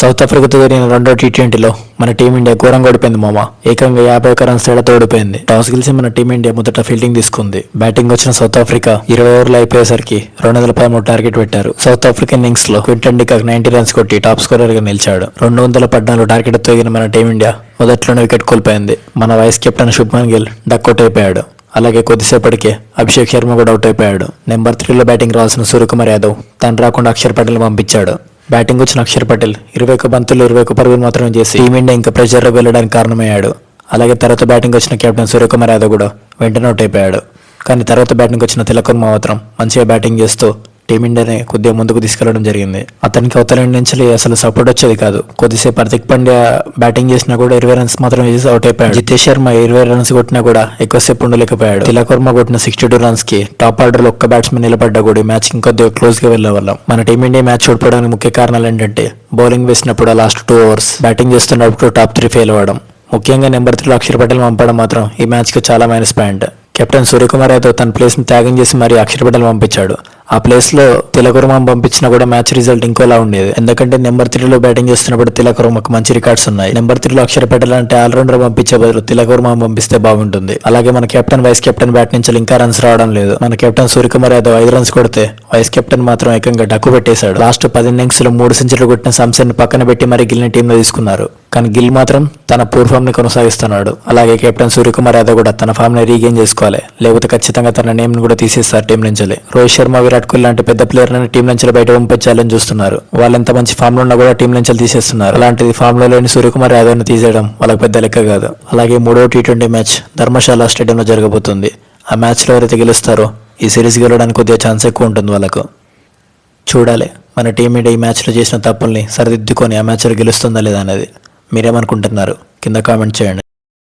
South ఆఫ్రికాతో జరిగిన రెండో టీ20లో మన టీమిండియా ఘోరంగా ఓడిపోయింది మామ. ఏకంగా 51 రన్స్ తేడాతో ఓడిపోయింది. టాస్ గెలిచి మన టీమిండియా మొదట ఫీల్డింగ్ తీసుకుంది. బ్యాటింగ్ వచ్చిన సౌత్ ఆఫ్రికా 20 ఓవర్లు అయిపోయేసరికి 213 టార్గెట్ పెట్టారు. సౌత్ ఆఫ్రికన్ ఇన్నింగ్స్ లో క్వింటన్ డికాక్ 90 రన్స్ కొట్టి టాప్ స్కోరర్ గా నిలిచాడు. 214 టార్గెట్ తో ఎగిన మన టీమిండియా మొదట్లోనే వికెట్ కోల్పోయింది. మన vice captain Shubman Gill duck out అయిపోయాడు. అలాగే కొద్దిసేపటికే అభిషేక్ శర్మ కూడా అవుట్ అయిపోయాడు. నెంబర్ 3లో బ్యాటింగ్ రావాల్సిన సూర్యకుమార్ యాదవ్ తను రాకుండా అక్షర్ పటేల్ పంపించాడు. బ్యాటింగ్ వచ్చిన అక్షర్ పటేల్ 21 బంతులు 21 పరుగులు మాత్రమే చేసి టీమిండియా ఇంకా ప్రెషర్ లో వెళ్ళడానికి కారణమయ్యాడు. అలాగే తర్వాత బ్యాటింగ్ వచ్చిన కెప్టెన్ సూర్యకుమార్ యాదవ్ కూడా వెంటనే అవుట్ అయిపోయాడు. కానీ తర్వాత బ్యాటింగ్ వచ్చిన తిలక్ వర్మ మాత్రం మంచిగా బ్యాటింగ్ చేస్తూ టీమిండియాని కొద్దిగా ముందుకు తీసుకెళ్లడం జరిగింది. అతనికి అవతల నుంచి అసలు సపోర్ట్ వచ్చేది కాదు. కొద్దిసేపు హార్దిక్ పాండ్యా బ్యాటింగ్ చేసినా కూడా 20 రన్స్ మాత్రం చేసి అవుట్ అయిపోయాడు. జితేష్ శర్మ 20 రన్స్ కొట్టినా కూడా ఎక్కువసేపు ఉండలేకపోయాడు. తిలక్ వర్మ కొట్టిన 62 రన్స్ కి టాప్ ఆర్డర్ లో ఒక్క బ్యాట్స్మెన్ నిలబడ్డా కూడా మ్యాచ్ ఇంకొద్దిగా క్లోజ్ గా వెళ్లేవాళ్ళం. మన టీమిండియా మ్యాచ్ ఓడిపోవడానికి ముఖ్య కారణాలు ఏంటంటే బౌలింగ్ వేసినప్పుడు లాస్ట్ 2 ఓవర్స్, బ్యాటింగ్ చేస్తున్నప్పుడు టాప్ 3 ఫెయిల్ అవ్వడం, ముఖ్యంగా నెంబర్ 3లో అక్షర్ పటేల్ పంపడం మాత్రం ఈ మ్యాచ్ కి చాలా minus point. Captain Suryakumar Yadav తన ప్లేస్ ని త్యాగం చేసి మరీ అక్షర్ పటేల్ పంపించాడు. ఆ ప్లేస్ లో తిలక్ వర్మ పంపించినా కూడా మ్యాచ్ రిజల్ట్ ఇంకోలా ఉండేది. ఎందుకంటే నెంబర్ 3లో బ్యాటింగ్ చేస్తున్నప్పుడు తిలక్ వర్మకు మంచి రికార్డ్స్ ఉన్నాయి. నెంబర్ 3లో అక్షర్ పటేల్ అంటే ఆల్రౌండర్ పంపించే బదులు తిలక్ వర్మ పంపిస్తే బాగుంటుంది. అలాగే మన కెప్టెన్ వైస్ కెప్టెన్ బ్యాట్ నుంచి ఇంకా రన్స్ రావడం లేదు. మన కెప్టెన్ సూర్యకుమార్ యాదవ్ 5 రన్స్ కొడితే వైస్ కెప్టెన్ మాత్రం ఏకంగా డక్కు పెట్టేశాడు. లాస్ట్ 10 ఇన్నింగ్స్ లో 3 సెంచరీలు కొట్టిన సంసన్ పక్కన పెట్టి మరి గిల్ ని టీంలో తీసుకున్నారు. కానీ గిల్ మాత్రం తన పూర్ ఫామ్ ని కొనసాగిస్తున్నాడు. అలాగే కెప్టెన్ సూర్యకుమార్ యాదవ్ కూడా తన ఫామ్ ని రీగెయిన్ చేసుకోవాలి, లేకపోతే ఖచ్చితంగా తన నేమ్ ని కూడా తీసేస్తారు టీం నుంచి. రోహిత్ శర్మ, విరాట్ కోహ్లీ లాంటి పెద్ద ప్లేయర్ టీం నుంచి బయట పంపించాలని చూస్తున్నారు. వాళ్ళు ఎంత మంచి ఫామ్ లో ఉన్నా కూడా టీం నుంచి తీసేస్తున్నారు. అలాంటిది ఫామ్ లో లేని సూర్యకుమార్ యాదవ్ ని తీసేయడం వాళ్ళకి పెద్ద లెక్క కాదు. అలాగే 3వ టీ20 మ్యాచ్ ధర్మశాల స్టేడియంలో జరగబోతుంది. ఆ మ్యాచ్ లో ఎవరైతే గెలుస్తారో ఈ సిరీస్ గెలవడానికి కొద్దిగా ఛాన్స్ ఎక్కువ ఉంటుంది వాళ్ళకు. చూడాలి మన టీమిండియా ఈ మ్యాచ్ లో చేసిన తప్పుల్ని సరిదిద్దుకొని ఆ మ్యాచ్ లో గెలుస్తుందా లేదా అనేది. మీరేమనుకుంటున్నారు కింద కామెంట్ చేయండి.